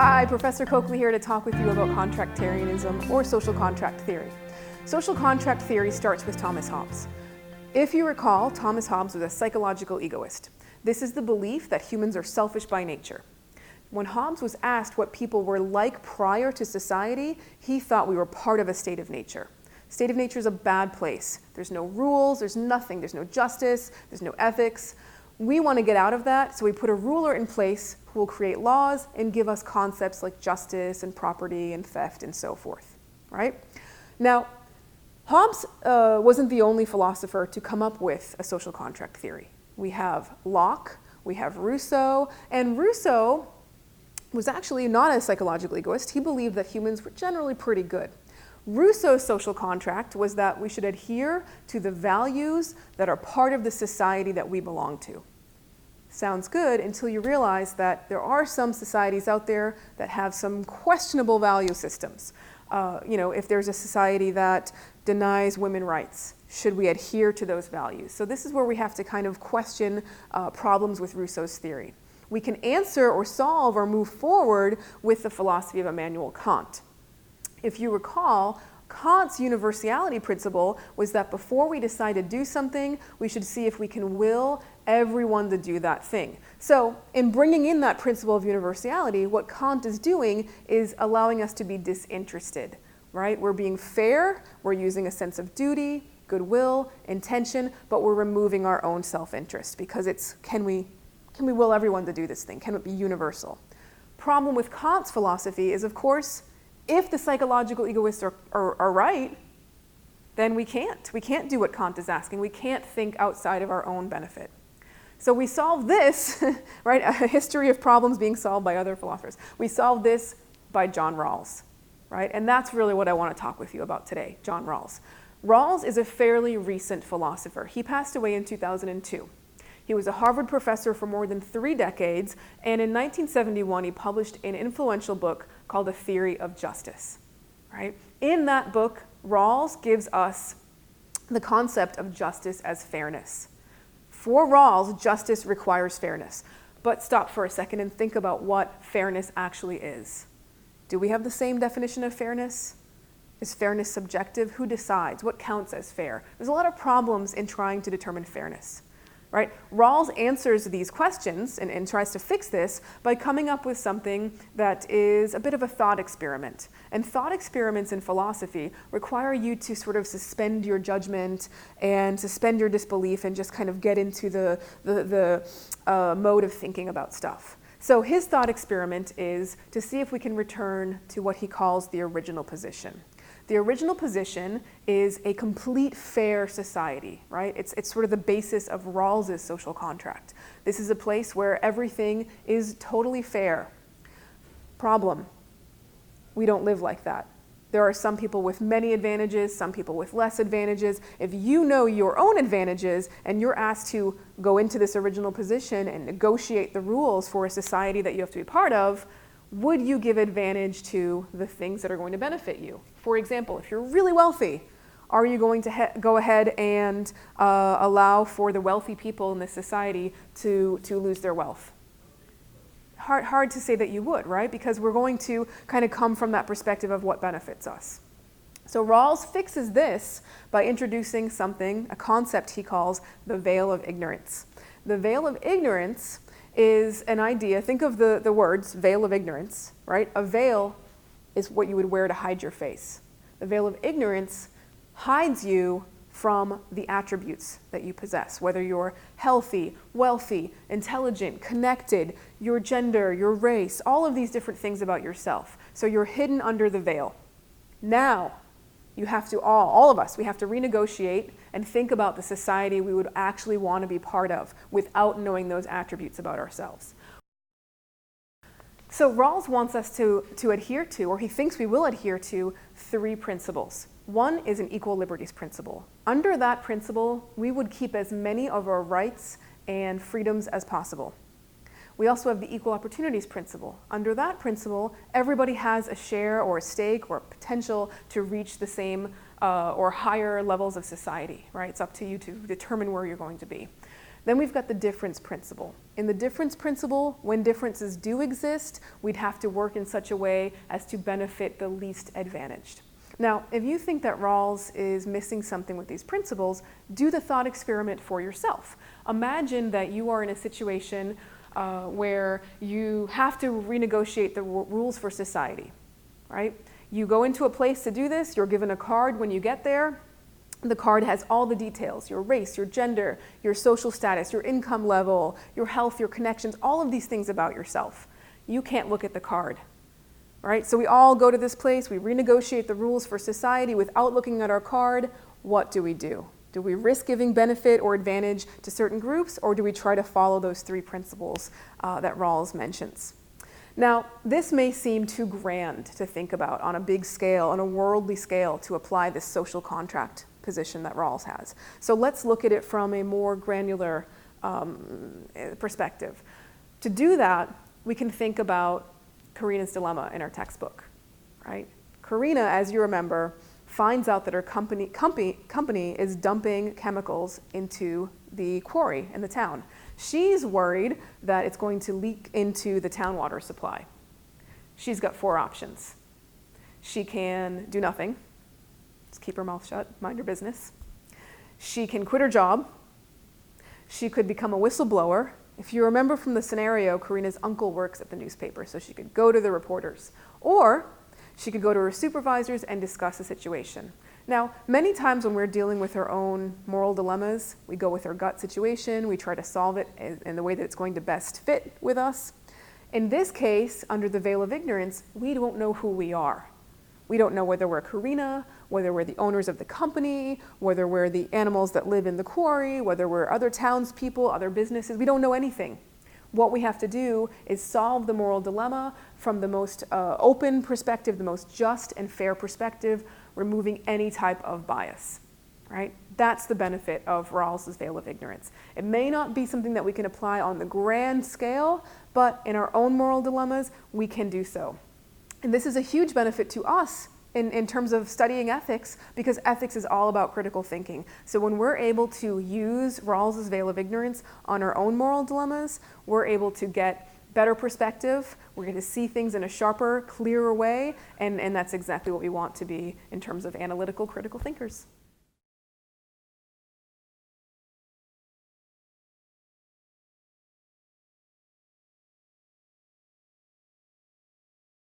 Hi, Professor Coakley here to talk with you about contractarianism or social contract theory. Social contract theory starts with Thomas Hobbes. If you recall, Thomas Hobbes was a psychological egoist. This is the belief that humans are selfish by nature. When Hobbes was asked what people were like prior to society, he thought we were part of a state of nature. State of nature is a bad place. There's no rules, there's nothing, there's no justice, there's no ethics. We want to get out of that, so we put a ruler in place who will create laws and give us concepts like justice and property and theft and so forth, right? Now, Hobbes wasn't the only philosopher to come up with a social contract theory. We have Locke, we have Rousseau, and Rousseau was actually not a psychological egoist. He believed that humans were generally pretty good. Rousseau's social contract was that we should adhere to the values that are part of the society that we belong to. Sounds good until you realize that there are some societies out there that have some questionable value systems. If there's a society that denies women rights, should we adhere to those values? So this is where we have to kind of question problems with Rousseau's theory. We can answer or solve or move forward with the philosophy of Immanuel Kant. If you recall, Kant's universality principle was that before we decide to do something, we should see if we can will everyone to do that thing. So in bringing in that principle of universality, what Kant is doing is allowing us to be disinterested, right? We're being fair, we're using a sense of duty, goodwill, intention, but we're removing our own self-interest because it's, can we will everyone to do this thing? Can it be universal? Problem with Kant's philosophy is, of course, if the psychological egoists are right, then we can't. We can't do what Kant is asking. We can't think outside of our own benefit. So we solve this, right? A history of problems being solved by other philosophers. We solve this by John Rawls, right? And that's really what I want to talk with you about today, John Rawls. Rawls is a fairly recent philosopher. He passed away in 2002. He was a Harvard professor for more than 3 decades, and in 1971 he published an influential book called A Theory of Justice, right? In that book, Rawls gives us the concept of justice as fairness. For Rawls, justice requires fairness. But stop for a second and think about what fairness actually is. Do we have the same definition of fairness? Is fairness subjective? Who decides? What counts as fair? There's a lot of problems in trying to determine fairness. Right? Rawls answers these questions and tries to fix this by coming up with something that is a bit of a thought experiment. And thought experiments in philosophy require you to sort of suspend your judgment and suspend your disbelief and just kind of get into the mode of thinking about stuff. So his thought experiment is to see if we can return to what he calls the original position. The original position is a complete fair society, right? It's sort of the basis of Rawls's social contract. This is a place where everything is totally fair. Problem, we don't live like that. There are some people with many advantages, some people with less advantages. If you know your own advantages and you're asked to go into this original position and negotiate the rules for a society that you have to be part of, would you give advantage to the things that are going to benefit you? For example, if you're really wealthy, are you going to go ahead and allow for the wealthy people in this society to lose their wealth? Hard to say that you would, right? Because we're going to kind of come from that perspective of what benefits us. So Rawls fixes this by introducing something, a concept he calls the veil of ignorance. The veil of ignorance is an idea. Think of the words veil of ignorance, right? A veil is what you would wear to hide your face. The veil of ignorance hides you from the attributes that you possess, whether you're healthy, wealthy, intelligent, connected, your gender, your race, all of these different things about yourself. So you're hidden under the veil. Now, you have to all of us, we have to renegotiate and think about the society we would actually want to be part of without knowing those attributes about ourselves. So Rawls wants us to adhere to, or he thinks we will adhere to, 3 principles. One is an equal liberties principle. Under that principle, we would keep as many of our rights and freedoms as possible. We also have the equal opportunities principle. Under that principle, everybody has a share or a stake or a potential to reach the same or higher levels of society, right? It's up to you to determine where you're going to be. Then we've got the difference principle. In the difference principle, when differences do exist, we'd have to work in such a way as to benefit the least advantaged. Now, if you think that Rawls is missing something with these principles, do the thought experiment for yourself. Imagine that you are in a situation where you have to renegotiate the rules for society, right? You go into a place to do this, you're given a card when you get there. The card has all the details, your race, your gender, your social status, your income level, your health, your connections, all of these things about yourself. You can't look at the card, right? So we all go to this place, we renegotiate the rules for society without looking at our card. What do? Do we risk giving benefit or advantage to certain groups, or do we try to follow those three principles that Rawls mentions? Now, this may seem too grand to think about on a big scale, on a worldly scale, to apply this social contract position that Rawls has. So let's look at it from a more granular perspective. To do that, we can think about Karina's dilemma in our textbook, right? Karina, as you remember, finds out that her company is dumping chemicals into the quarry in the town. She's worried that it's going to leak into the town water supply. She's got four options. She can do nothing, just keep her mouth shut, mind her business. She can quit her job. She could become a whistleblower. If you remember from the scenario, Karina's uncle works at the newspaper, so she could go to the reporters. Or she could go to her supervisors and discuss the situation. Now, many times when we're dealing with our own moral dilemmas, we go with our gut situation, we try to solve it in the way that it's going to best fit with us. In this case, under the veil of ignorance, we don't know who we are. We don't know whether we're Karina, whether we're the owners of the company, whether we're the animals that live in the quarry, whether we're other townspeople, other businesses. We don't know anything. What we have to do is solve the moral dilemma from the most open perspective, the most just and fair perspective, removing any type of bias, right? That's the benefit of Rawls's veil of ignorance. It may not be something that we can apply on the grand scale, but in our own moral dilemmas, we can do so. And this is a huge benefit to us in terms of studying ethics, because ethics is all about critical thinking. So when we're able to use Rawls's veil of ignorance on our own moral dilemmas, we're able to get better perspective, we're going to see things in a sharper, clearer way, and that's exactly what we want to be in terms of analytical, critical thinkers.